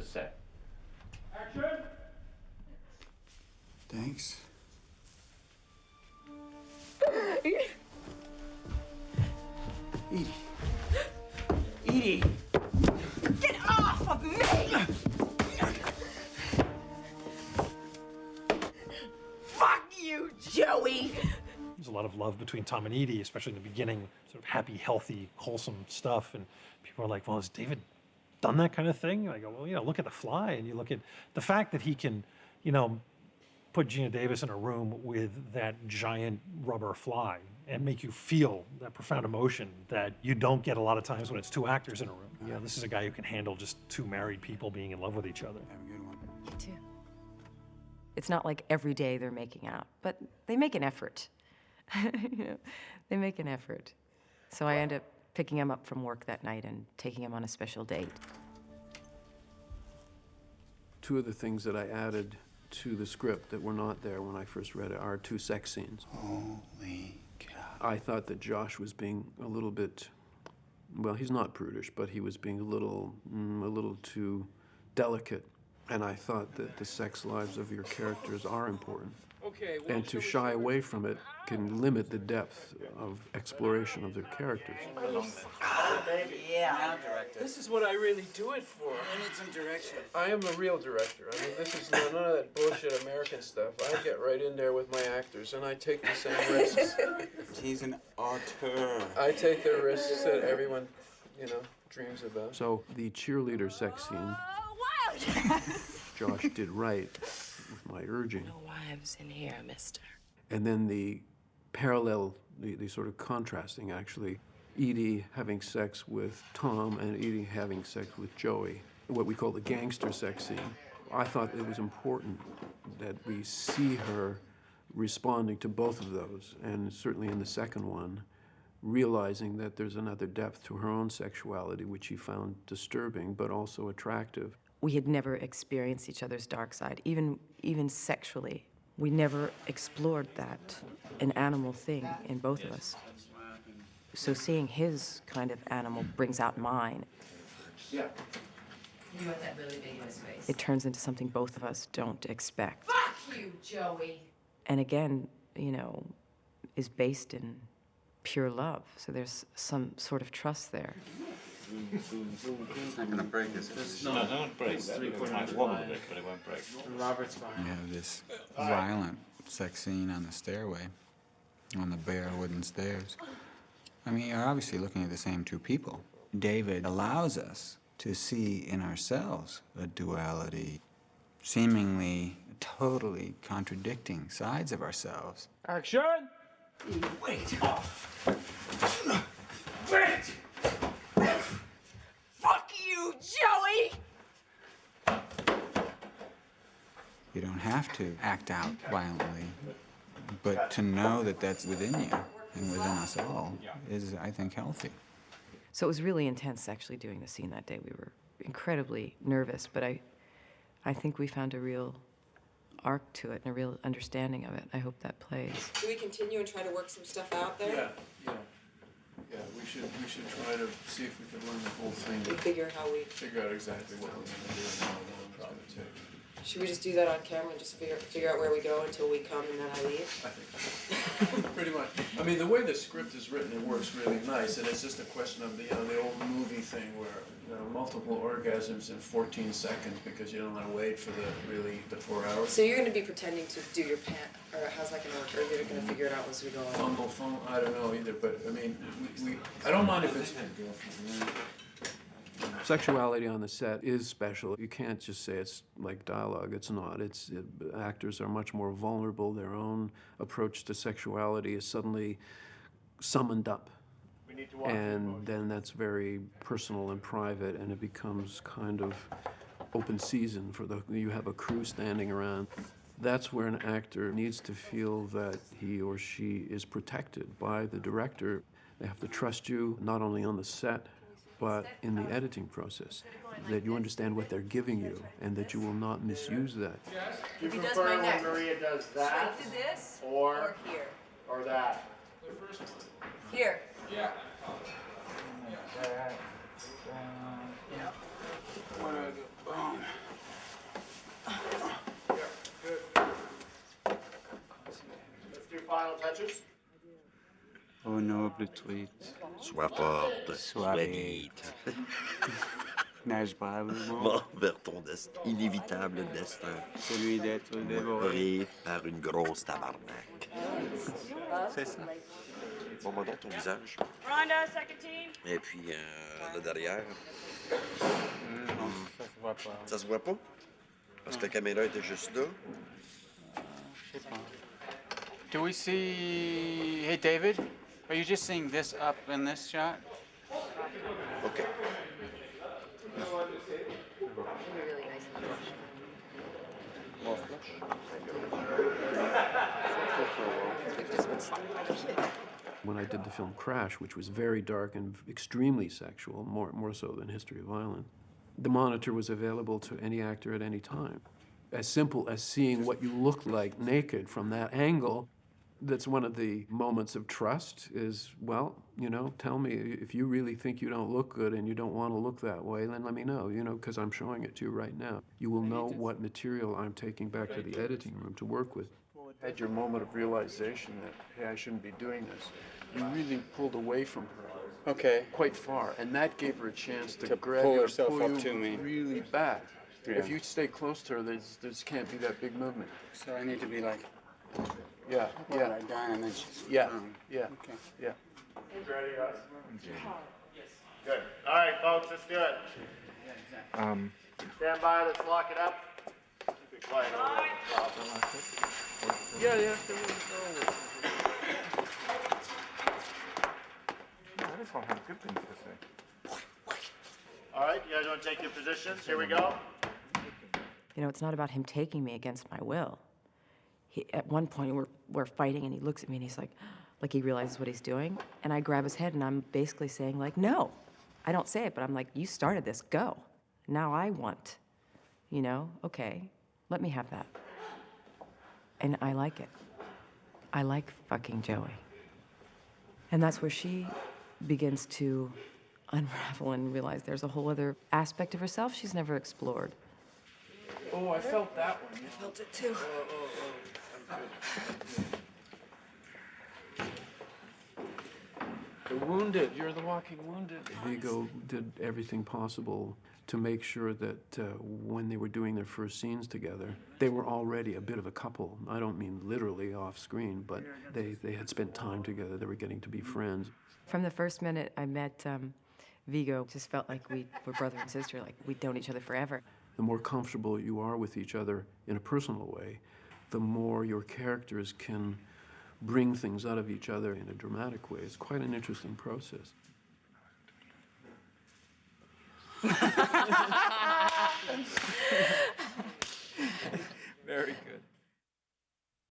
set. Action! Thanks. Edie. Edie! Get off of me! Fuck you, Joey! There's a lot of love between Tom and Edie, especially in the beginning, sort of happy, healthy, wholesome stuff. And people are like, well, has David done that kind of thing? And I go, well, you know, look at The Fly, and you look at the fact that he can, you know, put Gina Davis in a room with that giant rubber fly and make you feel that profound emotion that you don't get a lot of times when it's two actors in a room. You know, this is a guy who can handle just two married people being in love with each other. Have a good one. You too. It's not like every day they're making out, but they make an effort. You know, they make an effort. So I end up picking him up from work that night and taking him on a special date. Two of the things that I added to the script that were not there when I first read it are two sex scenes. Holy cow. I thought that Josh was being a little bit, well, he's not prudish, but he was being a little too delicate. And I thought that the sex lives of your characters are important. Okay, well, And to shy away from it can limit the depth of exploration of their characters. Yeah. this is what I really do it for. I need some direction. I am a real director. I mean, this is none of that bullshit American stuff. I get right in there with my actors, and I take the same risks. He's an auteur. I take the risks that everyone, you know, dreams about. So the cheerleader sex scene, Josh did right with my urging. No wives in here, mister. And then the parallel, the sort of contrasting, actually, Edie having sex with Tom and Edie having sex with Joey, what we call the gangster sex scene. I thought it was important that we see her responding to both of those, and certainly in the second one, realizing that there's another depth to her own sexuality, which she found disturbing, but also attractive. We had never experienced each other's dark side, even sexually. We never explored that, an animal thing in both of us. So seeing his kind of animal brings out mine. Yeah. You want that really big in his face. It turns into something both of us don't expect. Fuck you, Joey! And again, you know, is based in pure love. So there's some sort of trust there. It's not gonna break, is it? No, don't break. It might wobble a bit, but it won't break. Robert's fine. You have this violent sex scene on the stairway, on the bare wooden stairs. I mean, you're obviously looking at the same two people. David allows us to see in ourselves a duality, seemingly totally contradicting sides of ourselves. Action! Wait! Wait! Fuck you, Joey! You don't have to act out violently, but to know that that's within you and within us all is, I think, healthy. So it was really intense actually doing the scene that day. We were incredibly nervous, but I think we found a real arc to it and a real understanding of it. I hope that plays. Do we continue and try to work some stuff out there? Yeah, we should try to see if we can learn the whole thing. We figure Figure out exactly what we're gonna do and how long it's gonna take. Should we just do that on camera and just figure out where we go until we come and then I leave? I think pretty much. I mean, the way the script is written, it works really nice, and it's just a question of the old movie thing where multiple orgasms in 14 seconds because you don't want to wait for the 4 hours. So you're going to be pretending to do your pant, or how's that going to work? Or you're going to figure it out as we go on? Fumble, I don't know either, but I mean, I don't mind if it's. Sexuality on the set is special. You can't just say it's like dialogue. It's not. Actors are much more vulnerable. Their own approach to sexuality is suddenly summoned up. And then that's very personal and private, and it becomes kind of open season for you have a crew standing around. That's where an actor needs to feel that he or she is protected by the director. They have to trust you, not only on the set, but in the editing process, that you understand what they're giving you and that you will not misuse that. If he does my neck, Maria does that, to this or here? or that. Here. Yeah. Boom. Ô noble tweet, Sois forte, sois vite. n'ai-je pas le Va mot? vers ton inévitable destin. Celui d'être dévoré. Pris par une grosse tabarnak. C'est ça. Bon, moi donc ton visage. Rhonda, second team. Et puis, là derrière, Non, ça se voit pas. ça se voit pas? Parce que la caméra était juste là. Je sais pas. Do we see... Hey, David, are you just seeing this up in this shot? OK. Really nice and fresh. More flush. When I did the film Crash, which was very dark and extremely sexual, more so than History of Violence, the monitor was available to any actor at any time. As simple as seeing what you looked like naked from that angle, that's one of the moments of trust is, well, you know, tell me if you really think you don't look good and you don't want to look that way, then let me know, you know, because I'm showing it to you right now. You will know what material I'm taking back to the editing room to work with. Had your moment of realization that, hey, I shouldn't be doing this. You really pulled away from her. Okay. Quite far, and that gave her a chance to grab pull you herself and up pull to you me. really back. Yeah. If you stay close to her, there can't be that big movement. So I need to be like, Yeah, yeah, like down and then she's... yeah, yeah, Okay. yeah. Ready, guys? Good. All right, folks, let's do it. Stand by, let's lock it up. Keep it quiet. Yeah, yeah. I just want to have good things to say. All right, you guys want to take your positions? Here we go. You know, it's not about him taking me against my will. At one point, we're fighting, and he looks at me, and he's like he realizes what he's doing. And I grab his head, and I'm basically saying, like, no. I don't say it, but I'm like, you started this, go. Now I want, you know, okay, let me have that. And I like it. I like fucking Joey. And that's where she begins to unravel and realize there's a whole other aspect of herself she's never explored. Oh, I felt that one. I felt it too. The wounded. You're the walking wounded. Vigo did everything possible to make sure that when they were doing their first scenes together, they were already a bit of a couple. I don't mean literally off screen, but they had spent time together. They were getting to be friends. From the first minute I met Vigo, just felt like we were brother and sister, like we'd known each other forever. The more comfortable you are with each other in a personal way, the more your characters can bring things out of each other in a dramatic way. It's quite an interesting process.